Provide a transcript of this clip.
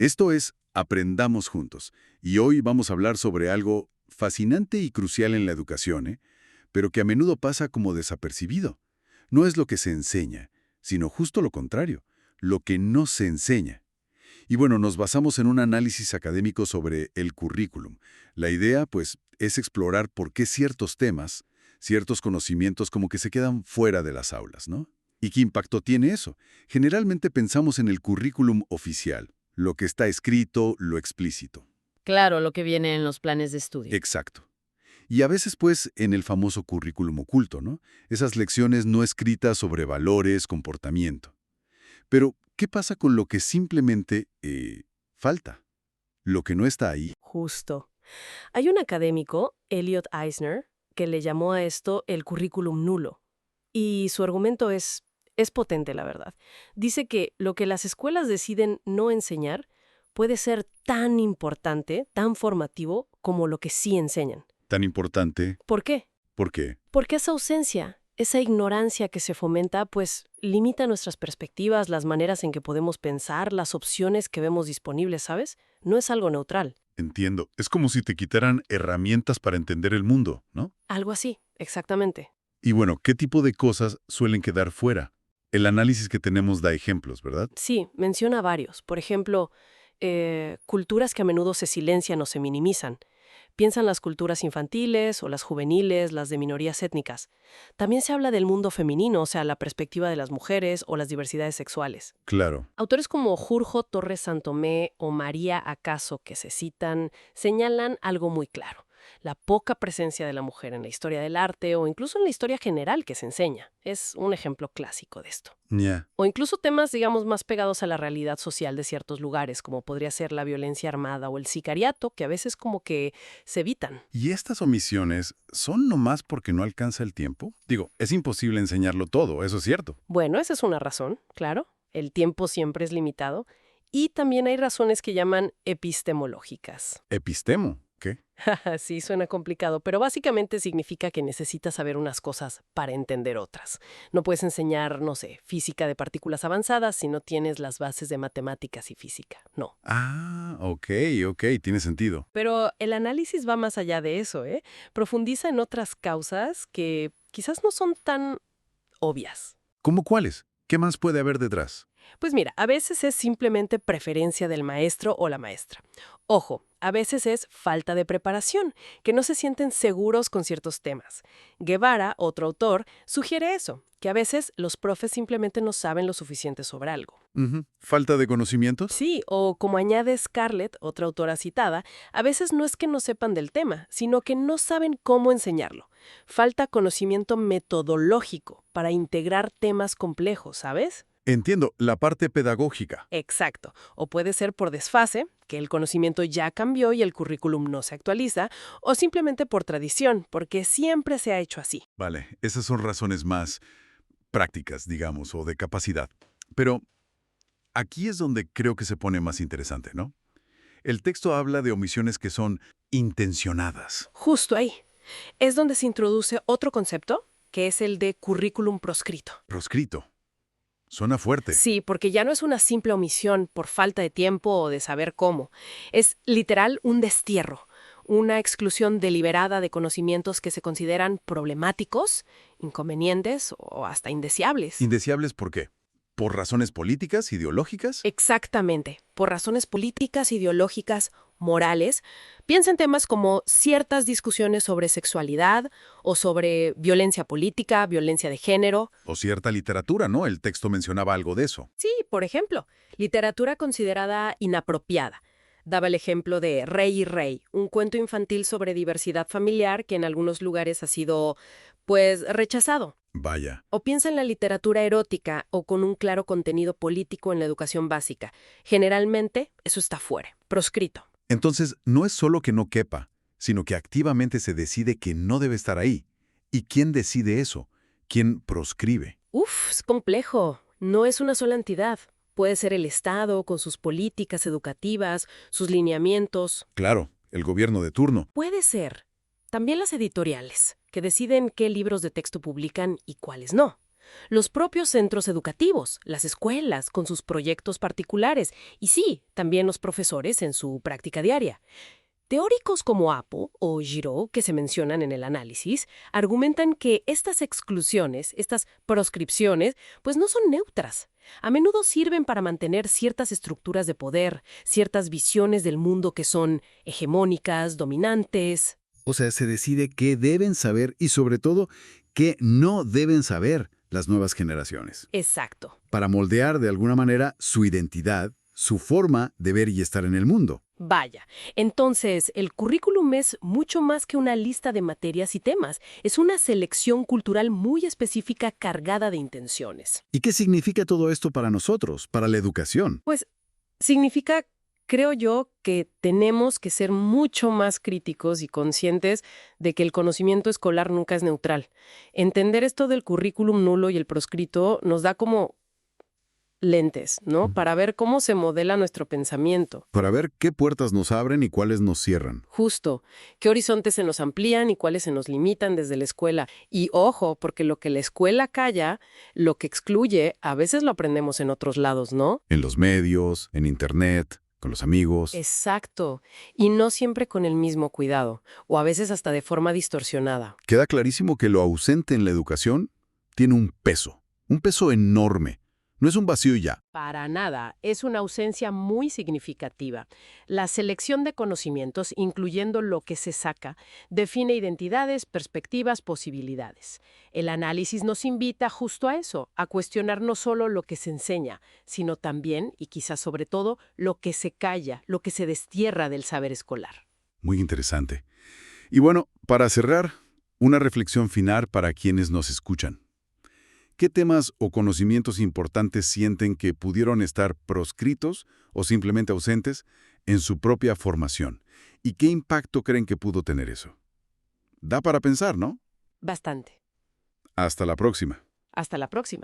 Esto es Aprendamos Juntos, y hoy vamos a hablar sobre algo fascinante y crucial en la educación, pero que a menudo pasa como desapercibido. No es lo que se enseña, sino justo lo contrario, lo que no se enseña. Y bueno, nos basamos en un análisis académico sobre el currículum. La idea, pues, es explorar por qué ciertos temas, ciertos conocimientos como que se quedan fuera de las aulas, ¿no? ¿Y qué impacto tiene eso? Generalmente pensamos en el currículum oficial, lo que está escrito, lo explícito. Claro, lo que viene en los planes de estudio. Exacto. Y a veces, pues, en el famoso currículum oculto, ¿no? Esas lecciones no escritas sobre valores, comportamiento. Pero, ¿qué pasa con lo que simplemente falta? Lo que no está ahí. Justo. Hay un académico, Elliot Eisner, que le llamó a esto el currículum nulo. Y su argumento es potente, la verdad. Dice que lo que las escuelas deciden no enseñar puede ser tan importante, tan formativo, como lo que sí enseñan. Tan importante. ¿Por qué? ¿Por qué? Porque esa ausencia, esa ignorancia que se fomenta, pues limita nuestras perspectivas, las maneras en que podemos pensar, las opciones que vemos disponibles, ¿sabes? No es algo neutral. Entiendo. Es como si te quitaran herramientas para entender el mundo, ¿no? Algo así, exactamente. Y bueno, ¿qué tipo de cosas suelen quedar fuera? El análisis que tenemos da ejemplos, ¿verdad? Sí, menciona varios. Por ejemplo, culturas que a menudo se silencian o se minimizan. Piensan las culturas infantiles o las juveniles, las de minorías étnicas. También se habla del mundo femenino, o sea, la perspectiva de las mujeres o las diversidades sexuales. Claro. Autores como Jurjo Torres Santomé o María Acaso, que se citan, señalan algo muy claro: la poca presencia de la mujer en la historia del arte o incluso en la historia general que se enseña. Es un ejemplo clásico de esto. Ya. O incluso temas, digamos, más pegados a la realidad social de ciertos lugares, como podría ser la violencia armada o el sicariato, que a veces como que se evitan. ¿Y estas omisiones son nomás porque no alcanza el tiempo? Digo, es imposible enseñarlo todo, eso es cierto. Bueno, esa es una razón, claro. El tiempo siempre es limitado. Y también hay razones que llaman epistemológicas. Epistemo, ¿qué? Sí, suena complicado, pero básicamente significa que necesitas saber unas cosas para entender otras. No puedes enseñar, no sé, física de partículas avanzadas si no tienes las bases de matemáticas y física. No. Ah, ok, tiene sentido. Pero el análisis va más allá de eso, ¿eh? Profundiza en otras causas que quizás no son tan obvias. ¿Cómo cuáles? ¿Qué más puede haber detrás? Pues mira, a veces es simplemente preferencia del maestro o la maestra. Ojo, a veces es falta de preparación, que no se sienten seguros con ciertos temas. Guevara, otro autor, sugiere eso, que a veces los profes simplemente no saben lo suficiente sobre algo. Ujú. ¿Falta de conocimientos? Sí, o como añade Scarlett, otra autora citada, a veces no es que no sepan del tema, sino que no saben cómo enseñarlo. Falta conocimiento metodológico para integrar temas complejos, ¿sabes? Entiendo, la parte pedagógica. Exacto. O puede ser por desfase, que el conocimiento ya cambió y el currículum no se actualiza, o simplemente por tradición, porque siempre se ha hecho así. Vale, esas son razones más prácticas, digamos, o de capacidad. Pero aquí es donde creo que se pone más interesante, ¿no? El texto habla de omisiones que son intencionadas. Justo ahí. Es donde se introduce otro concepto, que es el de currículum proscrito. Proscrito. Suena fuerte. Sí, porque ya no es una simple omisión por falta de tiempo o de saber cómo. Es literal un destierro, una exclusión deliberada de conocimientos que se consideran problemáticos, inconvenientes o hasta indeseables. ¿Indeseables por qué? ¿Por razones políticas, ideológicas? Exactamente, por razones políticas, ideológicas, morales. Piensa en temas como ciertas discusiones sobre sexualidad o sobre violencia política, violencia de género. O cierta literatura, ¿no? El texto mencionaba algo de eso. Sí, por ejemplo, literatura considerada inapropiada. Daba el ejemplo de Rey y Rey, un cuento infantil sobre diversidad familiar que en algunos lugares ha sido, pues, rechazado. Vaya. O piensa en la literatura erótica o con un claro contenido político en la educación básica. Generalmente, eso está fuera, proscrito. Entonces, no es solo que no quepa, sino que activamente se decide que no debe estar ahí. ¿Y quién decide eso? ¿Quién proscribe? Uf, es complejo. No es una sola entidad. Puede ser el Estado con sus políticas educativas, sus lineamientos. Claro, el gobierno de turno. Puede ser también las editoriales, que deciden qué libros de texto publican y cuáles no. Los propios centros educativos, las escuelas con sus proyectos particulares y sí, también los profesores en su práctica diaria. Teóricos como Apo o Giraud, que se mencionan en el análisis, argumentan que estas exclusiones, estas proscripciones, pues no son neutras. A menudo sirven para mantener ciertas estructuras de poder, ciertas visiones del mundo que son hegemónicas, dominantes. O sea, se decide qué deben saber y sobre todo qué no deben saber las nuevas generaciones, Exacto. para moldear de alguna manera su identidad, su forma de ver y estar en el mundo. Vaya, entonces el currículum es mucho más que una lista de materias y temas, es una selección cultural muy específica cargada de intenciones. ¿Y qué significa todo esto para nosotros, para la educación? Pues significa, creo yo, que tenemos que ser mucho más críticos y conscientes de que el conocimiento escolar nunca es neutral. Entender esto del currículum nulo y el proscrito nos da como lentes, ¿no? Para ver cómo se modela nuestro pensamiento. Para ver qué puertas nos abren y cuáles nos cierran. Justo, qué horizontes se nos amplían y cuáles se nos limitan desde la escuela. Y ojo, porque lo que la escuela calla, lo que excluye, a veces lo aprendemos en otros lados, ¿no? En los medios, en internet, con los amigos. Exacto. Y no siempre con el mismo cuidado, o a veces hasta de forma distorsionada. Queda clarísimo que lo ausente en la educación tiene un peso enorme. No es un vacío y ya. Para nada, es una ausencia muy significativa. La selección de conocimientos, incluyendo lo que se saca, define identidades, perspectivas, posibilidades. El análisis nos invita justo a eso, a cuestionar no solo lo que se enseña, sino también, y quizás sobre todo, lo que se calla, lo que se destierra del saber escolar. Muy interesante. Y bueno, para cerrar, una reflexión final para quienes nos escuchan. ¿Qué temas o conocimientos importantes sienten que pudieron estar proscritos o simplemente ausentes en su propia formación? ¿Y qué impacto creen que pudo tener eso? Da para pensar, ¿no? Bastante. Hasta la próxima. Hasta la próxima.